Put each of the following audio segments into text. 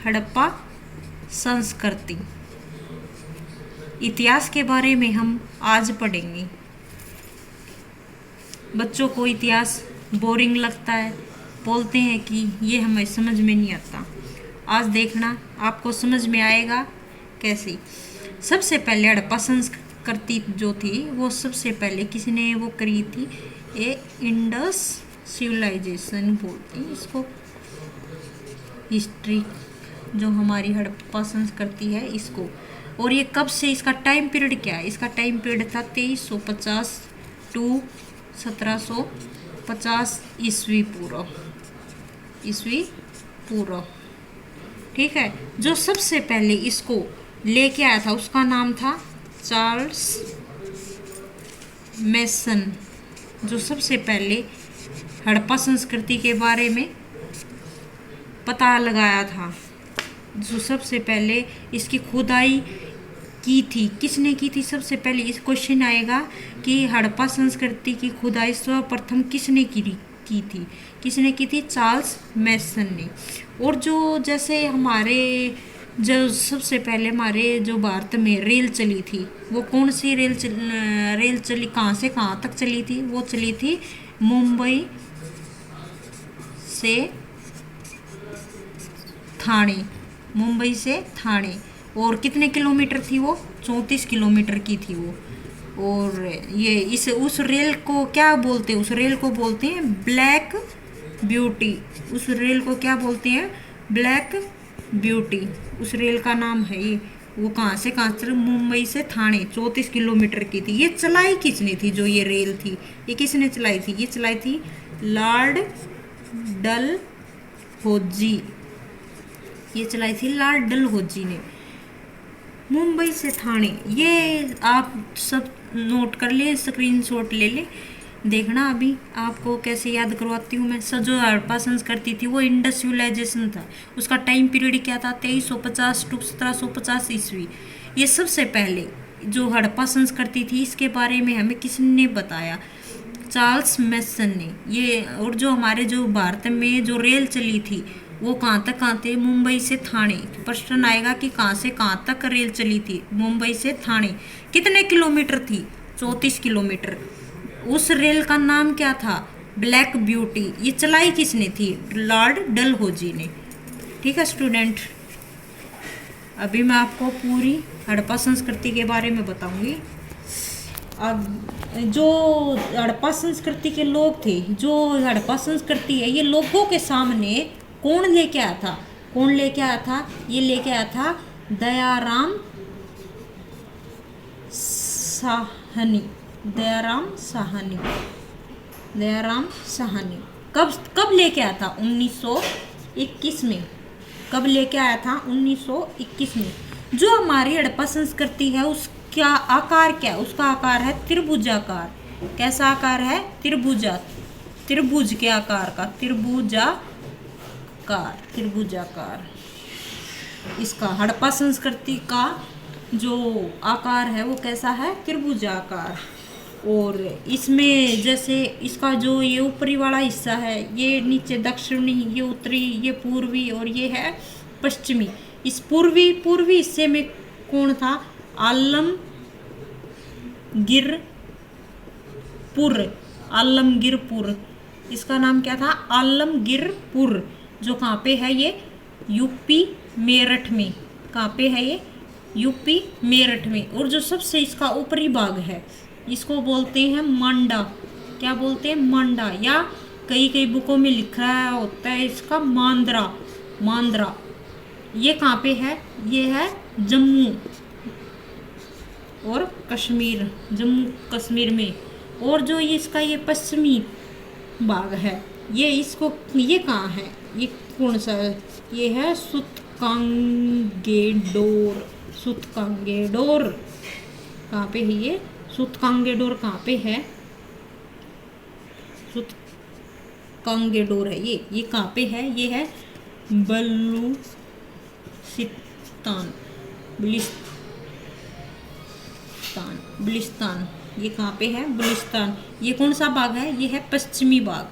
हड़प्पा संस्कृति। इतिहास के बारे में हम आज पढ़ेंगे। बच्चों को इतिहास बोरिंग लगता है, बोलते हैं कि ये हमें समझ में नहीं आता। आज देखना आपको समझ में आएगा कैसे। सबसे पहले हड़प्पा संस्कृति जो थी वो सबसे पहले किसने वो करी थी? ये इंडस सिविलाइजेशन बोलते हैं इसको। हिस्ट्री जो हमारी हड़प्पा संस्कृति है इसको। और ये कब से, इसका टाइम पीरियड क्या है? इसका टाइम पीरियड था 2350 टू 1750 ईस्वी पूर्व। ठीक है। जो सबसे पहले इसको लेके आया था उसका नाम था चार्ल्स मेसन। जो सबसे पहले हड़प्पा संस्कृति के बारे में पता लगाया था, जो सबसे पहले इसकी खुदाई की थी, किसने की थी? सबसे पहले इस क्वेश्चन आएगा कि हड़प्पा संस्कृति की खुदाई सर्वप्रथम किसने की थी? किसने की थी? चार्ल्स मेसन ने। और जो जैसे हमारे जो सबसे पहले हमारे जो भारत में रेल चली थी, वो कौन सी रेल चली, कहाँ से कहाँ तक चली थी? वो चली थी मुंबई से थाने। और कितने किलोमीटर थी वो? 34 किलोमीटर की थी वो। और ये उस रेल को क्या बोलते हैं? उस रेल को बोलते हैं ब्लैक ब्यूटी। उस रेल को क्या बोलते हैं? Black beauty. उस रेल का नाम है ये। वो कहाँ से कहाँ तक? मुंबई से थाने 34 किलोमीटर की थी। ये चलाई किसने थी? जो ये रेल थी ये किसने चलाई थी? ये चलाई थी लॉर्ड डलहौजी। ये चलाई थी लॉर्ड डलहौजी ने। मुंबई से थाने, ये आप सब नोट कर ले, स्क्रीनशॉट ले ले। देखना अभी आपको कैसे याद करवाती हूँ मैं। जो हड़प्पा संस्कृति थी वो इंडस सिविलाइजेशन था। उसका टाइम पीरियड क्या था? 2350 टू 1750 ईस्वी। ये सबसे पहले जो हड़प्पा संस्कृति थी इसके बारे में हमें किसने बताया? चार्ल्स मेसन ने। ये और जो हमारे जो भारत में जो रेल चली थी वो कहाँ तक कहाँ थे? मुंबई से थाने। प्रश्न आएगा कि कहाँ से कहाँ तक रेल चली थी? मुंबई से थाने। कितने किलोमीटर थी? 34 किलोमीटर। उस रेल का नाम क्या था? Black beauty. ये चलाई किसने थी? लॉर्ड डलहौजी ने। ठीक है स्टूडेंट, अभी मैं आपको पूरी हड़प्पा संस्कृति के बारे में बताऊंगी। अब जो हड़प्पा संस्कृति के लोग थे, जो हड़प्पा संस्कृति है, ये लोगों के सामने कौन लेके आया था? ये लेके आया था दयाराम साहनी। कब लेके आया था? 1921 में। कब लेके आया था? 1921 में। जो हमारी हड़प्पा संस्कृति है उसका आकार क्या है? उसका आकार है त्रिभुजाकार। कैसा आकार है? त्रिभुज के आकार का, त्रिभुजाकार। इसका हड़प्पा संस्कृति का जो आकार है वो कैसा है? त्रिभुजाकार। और इसमें जैसे इसका जो ये ऊपरी वाला हिस्सा है, ये नीचे दक्षिणी, ये उत्तरी, ये पूर्वी और ये है पश्चिमी। इस पूर्वी हिस्से में कौन था? आलमगीरपुर। इसका नाम क्या था? आलमगीरपुर। जो कहाँ पे है? ये यूपी मेरठ में। कहाँ पे है ये? यूपी मेरठ में। और जो सबसे इसका ऊपरी भाग है इसको बोलते हैं मांडा। क्या बोलते हैं? मांडा। या कई बुकों में लिखा होता है इसका मांद्रा। ये कहाँ पे है? ये है जम्मू कश्मीर में। और जो इसका ये पश्चिमी भाग है, ये कहाँ है? ये कौन सा है? ये है सुतकांगेडोर। कहाँ पे है ये? सुतकांगेडोर कहाँ पे है? सुतकांगेडोर है ये कहाँ पे है? ये है बलिस्तान। ये कहाँ पे है? बलिस्तान। ये कौन सा भाग है? ये है पश्चिमी भाग।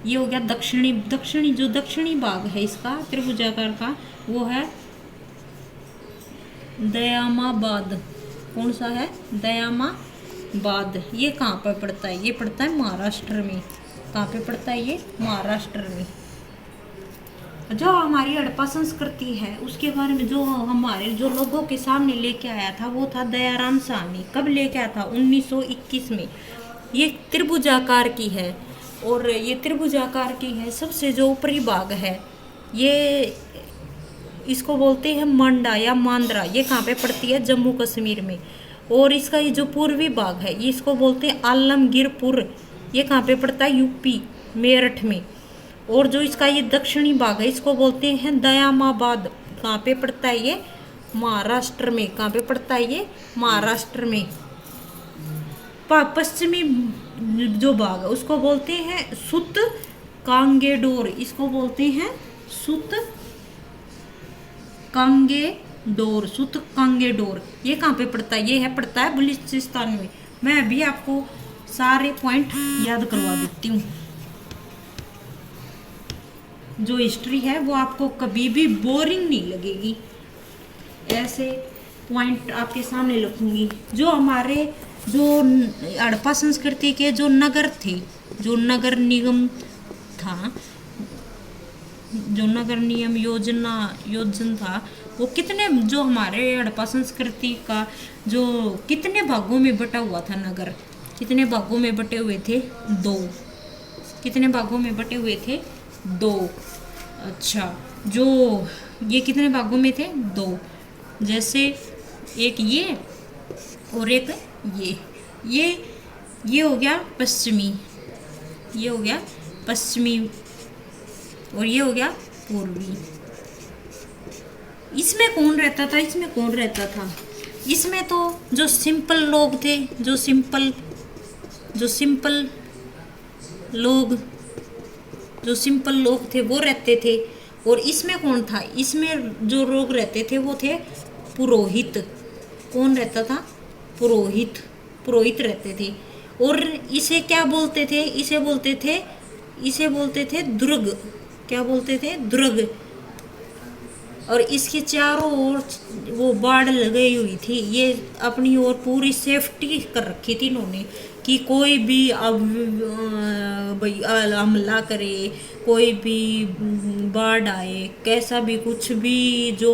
ये हो गया दक्षिणी, जो दक्षिणी भाग है इसका त्रिभुजाकार का वो है दयामाबाद। कौन सा है? दयामाबाद। ये कहाँ पर पड़ता है? ये पड़ता है महाराष्ट्र में। कहाँ पे पड़ता है ये? महाराष्ट्र में। जो हमारी हड़प्पा संस्कृति है उसके बारे में जो हमारे जो लोगों के सामने लेके आया था वो था दयाराम साहनी। कब लेके आया था? 1921 में। ये त्रिभुजाकार की है और ये त्रिभुजाकार की है। सबसे जो ऊपरी भाग है ये इसको बोलते हैं मंडा या मांद्रा। ये कहाँ पे पड़ती है? जम्मू कश्मीर में। और इसका ये जो पूर्वी भाग है ये इसको बोलते हैं आलमगीरपुर। ये कहाँ पे पड़ता है? यूपी, मेरठ में। और जो इसका ये दक्षिणी भाग है इसको बोलते हैं दयामाबाद। कहाँ पे पड़ता है ये? महाराष्ट्र में। कहाँ पे पड़ता है ये? महाराष्ट्र में। पश्चिमी जो भाग है उसको बोलते हैं सुत कांगेडोर। इसको बोलते हैं सुत कांगेडोर, सुत कांगेडोर। ये कहाँ पे पड़ता है? ये है पड़ता है बलूचिस्तान में। मैं अभी आपको सारे पॉइंट याद करवा देती हूँ। जो हिस्ट्री है वो आपको कभी भी बोरिंग नहीं लगेगी। ऐसे पॉइंट आपके सामने रखूंगी। जो हमारे जो हड़प्पा संस्कृति के जो नगर थे, जो नगर निगम था, जो नगर नियम योजन था वो कितने, जो हमारे हड़प्पा संस्कृति का जो कितने भागों में बटा हुआ था नगर? कितने भागों में बटे हुए थे? 2। कितने भागों में बटे हुए थे? 2। अच्छा, जो ये कितने भागों में थे? 2। जैसे एक ये और एक ये हो गया पश्चिमी, ये हो गया पश्चिमी और ये हो गया पूर्वी। इसमें कौन रहता था? इसमें कौन रहता था? इसमें तो जो सिंपल लोग थे, जो सिंपल लोग थे वो रहते थे। और इसमें कौन था? इसमें जो लोग रहते थे वो थे पुरोहित। कौन रहता था? पुरोहित रहते थे। और इसे क्या बोलते थे? इसे बोलते थे दुर्ग। क्या बोलते थे? दुर्ग। और इसके चारों ओर वो बाड़ लगाई हुई थी। ये अपनी ओर पूरी सेफ्टी कर रखी थी इन्होंने कि कोई भी अब हमला करे, कोई भी बाढ़ आए, कैसा भी कुछ भी जो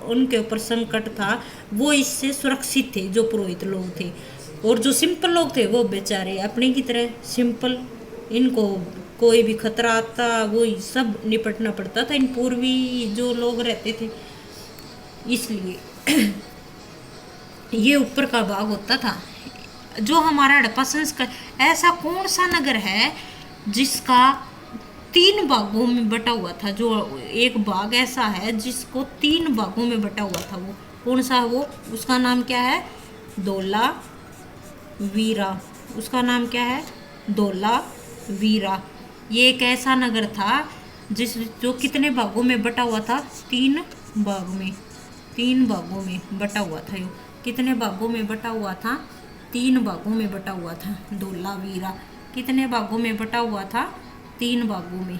उनके ऊपर संकट था वो इससे सुरक्षित थे, जो पुरोहित लोग थे। और जो सिंपल लोग थे वो बेचारे अपने की तरह सिंपल, इनको कोई भी खतरा आता वो सब निपटना पड़ता था इन पूर्वी जो लोग रहते थे। इसलिए ये ऊपर का भाग होता था। जो हमारा हड़प्पा संस्कृति, ऐसा कौन सा नगर है जिसका 3 भागों में बटा हुआ था? जो एक भाग ऐसा है जिसको 3 भागों में बटा हुआ था, वो कौन सा? वो उसका नाम क्या है? धोलावीरा। उसका नाम क्या है? धोलावीरा। ये एक ऐसा नगर था जो कितने भागों में बटा हुआ था? 3 भागों में बटा हुआ था। यो कितने भागों में बटा हुआ था? 3 भागों में बटा हुआ था। धोलावीरा कितने भागों में बटा हुआ था? 3 भागों में।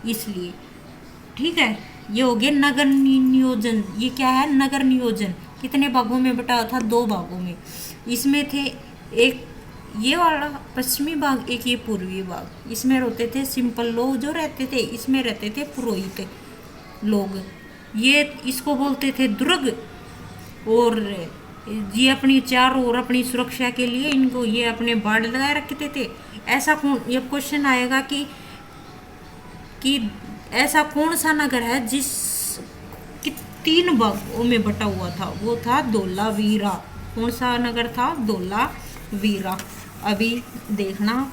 इसलिए ठीक है, ये हो गया नगर नियोजन। ये क्या है? नगर नियोजन। कितने भागों में बटा हुआ था? 2 भागों में। इसमें थे एक ये वाला पश्चिमी भाग, एक ये पूर्वी भाग। इसमें रहते थे सिंपल लोग जो रहते थे, इसमें रहते थे पुरोहित लोग। ये इसको बोलते थे दुर्ग। और ये अपनी चारों ओर अपनी सुरक्षा के लिए इनको ये अपने बाड़ लगाए रखते थे। ऐसा कौन, ये क्वेश्चन आएगा कि ऐसा कौन सा नगर है जिस 3 भागों में बटा हुआ था? वो था धोलावीरा। कौन सा नगर था? धोलावीरा। अभी देखना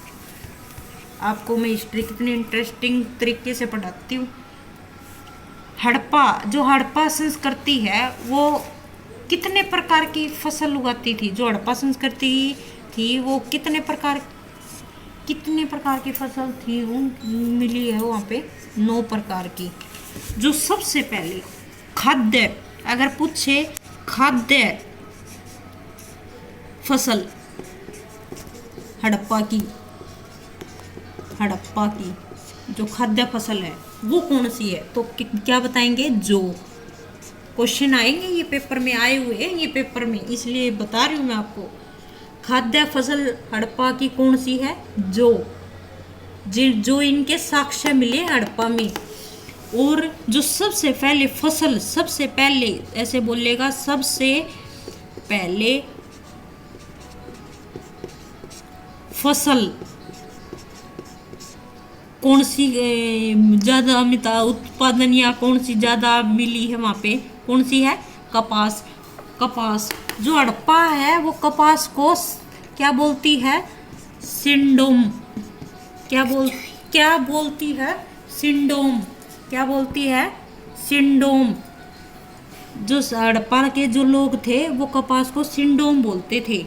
आपको मैं हिस्ट्री कितनी इंटरेस्टिंग तरीके से पढ़ाती हूँ। जो हड़प्पा संस्कृति है वो कितने प्रकार की फसल उगाती थी? जो हड़प्पा संस्कृति थी वो कितने प्रकार की फसल थी वो मिली है वहाँ पे? 9 प्रकार की। जो सबसे पहले खाद्य, अगर पूछे खाद्य फसल हड़प्पा की जो खाद्य फसल है वो कौन सी है? तो क्या बताएंगे? जो। क्वेश्चन आएंगे, ये पेपर में आए हुए हैं, ये पेपर में, इसलिए बता रही हूँ मैं आपको। खाद्य फसल हड़प्पा की कौन सी है? जो। जो इनके साक्ष्य मिले हड़प्पा में। और जो सबसे पहले फसल, सबसे पहले ऐसे बोलेगा, सबसे पहले फसल कौन सी ज्यादा उत्पादन या कौन सी ज्यादा मिली है वहां पे? कौन सी है? कपास। कपास। जो हड़प्पा है वो कपास को क्या बोलती है? सिंडोम। क्या बोलती है? सिंडोम। क्या बोलती है? सिंडोम। जो हड़प्पा के जो लोग थे वो कपास को सिंडोम बोलते थे।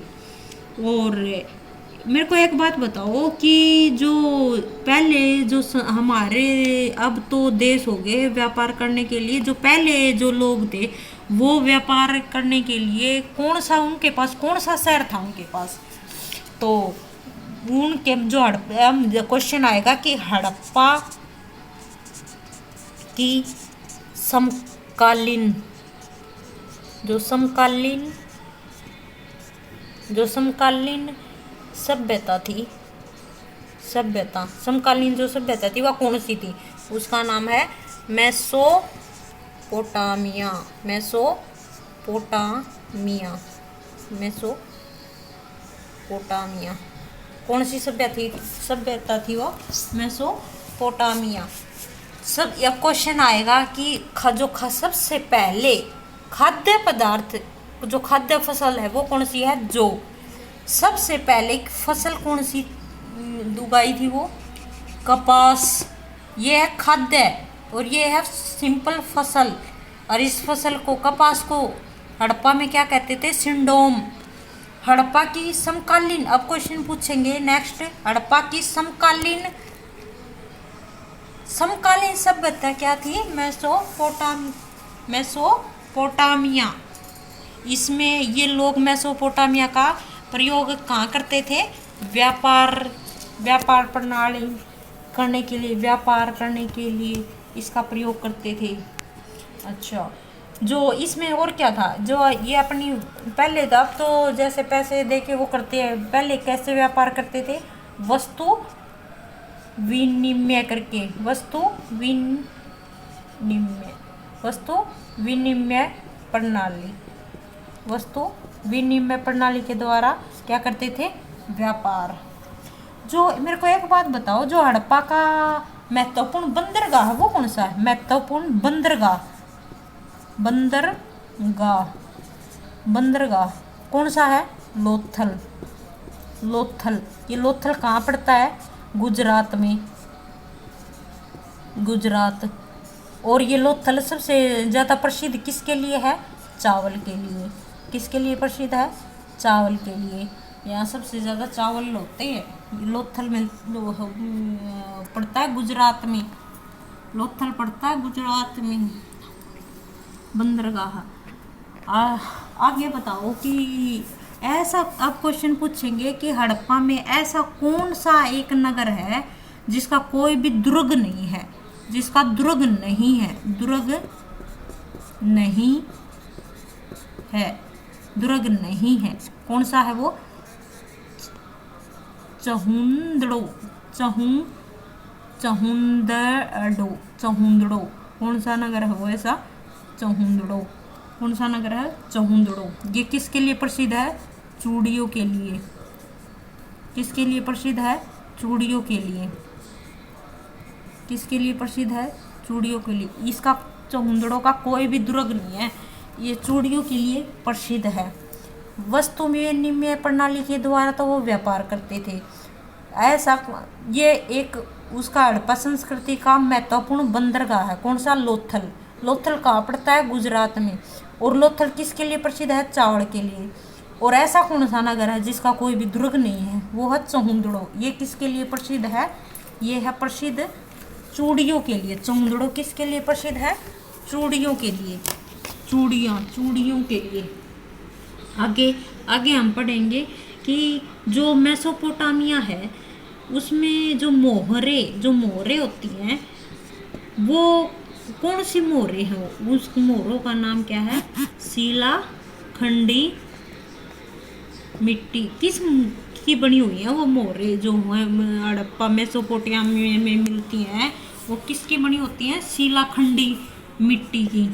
और मेरे को एक बात बताओ कि जो पहले जो हमारे अब तो देश हो गए व्यापार करने के लिए, जो पहले जो लोग थे वो व्यापार करने के लिए कौन सा उनके पास, कौन सा शहर था उनके पास? तो उनके जो क्वेश्चन आएगा कि हड़प्पा की समकालीन, जो समकालीन सभ्यता थी, समकालीन जो सभ्यता थी वह कौन सी थी? उसका नाम है मेसोपोटामिया। मेसोपोटामिया। कौन सी सभ्यता थी वो? मेसोपोटामिया। सब यह क्वेश्चन आएगा कि सबसे पहले खाद्य पदार्थ, जो खाद्य फसल है वो कौन सी है? जो। सबसे पहले फसल कौन सी उगाई थी? वो कपास। ये है खाद्य और ये है सिंपल फसल। और इस फसल को, कपास को हड़प्पा में क्या कहते थे? सिंडोम। हड़प्पा की समकालीन, अब क्वेश्चन पूछेंगे नेक्स्ट, हड़प्पा की समकालीन सभ्यता क्या थी? मेसोपोटामिया। इसमें ये लोग मेसोपोटामिया का प्रयोग कहाँ करते थे? व्यापार प्रणाली करने के लिए, व्यापार करने के लिए इसका प्रयोग करते थे। अच्छा, जो इसमें और क्या था? जो ये अपनी पहले था, अब तो जैसे पैसे दे के वो करते हैं, पहले कैसे व्यापार करते थे? वस्तु विनिमय करके, वस्तु विनिमय प्रणाली के द्वारा क्या करते थे? व्यापार। जो मेरे को एक बात बताओ, जो हड़प्पा का महत्वपूर्ण बंदरगाह है वो कौन सा है? महत्वपूर्ण बंदरगाह कौन सा है? लोथल। ये लोथल कहाँ पड़ता है? गुजरात में। और ये लोथल सबसे ज़्यादा प्रसिद्ध किसके लिए है? चावल के लिए। किसके लिए प्रसिद्ध है? चावल के लिए। यहाँ सबसे ज़्यादा चावल होते हैं। लोथल में पड़ता है गुजरात में। लोथल पड़ता है गुजरात में बंदरगाह। आगे बताओ कि ऐसा, अब क्वेश्चन पूछेंगे कि हड़प्पा में ऐसा कौन सा एक नगर है जिसका कोई भी दुर्ग नहीं है? जिसका दुर्ग नहीं है। दुर्ग नहीं है। कौन सा है वो? चहुंदड़ो। कौन सा नगर है वो ऐसा? चहुंदड़ो। कौन सा नगर है? चहुंदड़ो। ये किसके लिए प्रसिद्ध है? चूड़ियों के लिए। किसके लिए प्रसिद्ध है? चूड़ियों के लिए। किसके लिए प्रसिद्ध है? चूड़ियों के लिए। इसका, चहुंदड़ो का कोई भी दुर्ग नहीं है, ये चूड़ियों के लिए प्रसिद्ध है। वस्तु विनिमय प्रणाली के द्वारा तो वो व्यापार करते थे। ऐसा, ये एक उसका हड़प्पा संस्कृति का महत्वपूर्ण बंदरगाह है। कौन सा? लोथल। लोथल कहाँ पड़ता है? गुजरात में। और लोथल किसके लिए प्रसिद्ध है? चावल के लिए। और ऐसा कौन सा नगर है जिसका कोई भी दुर्ग नहीं है? वो है चहुंदड़ो। ये किसके लिए प्रसिद्ध है? ये है प्रसिद्ध चूड़ियों के लिए। चहुंदड़ो किसके लिए प्रसिद्ध है? चूड़ियों के लिए। चूड़ियों के लिए। आगे हम पढ़ेंगे कि जो मेसोपोटामिया है उसमें जो मोहरे होती हैं वो कौन सी मोहरे हैं, उस मोहरों का नाम क्या है? शिला खंडी मिट्टी किस की बनी हुई है वो मोहरे जो है हड़प्पा मेसोपोटामिया में मिलती हैं, वो किसकी बनी होती हैं? शिलाखंडी मिट्टी की।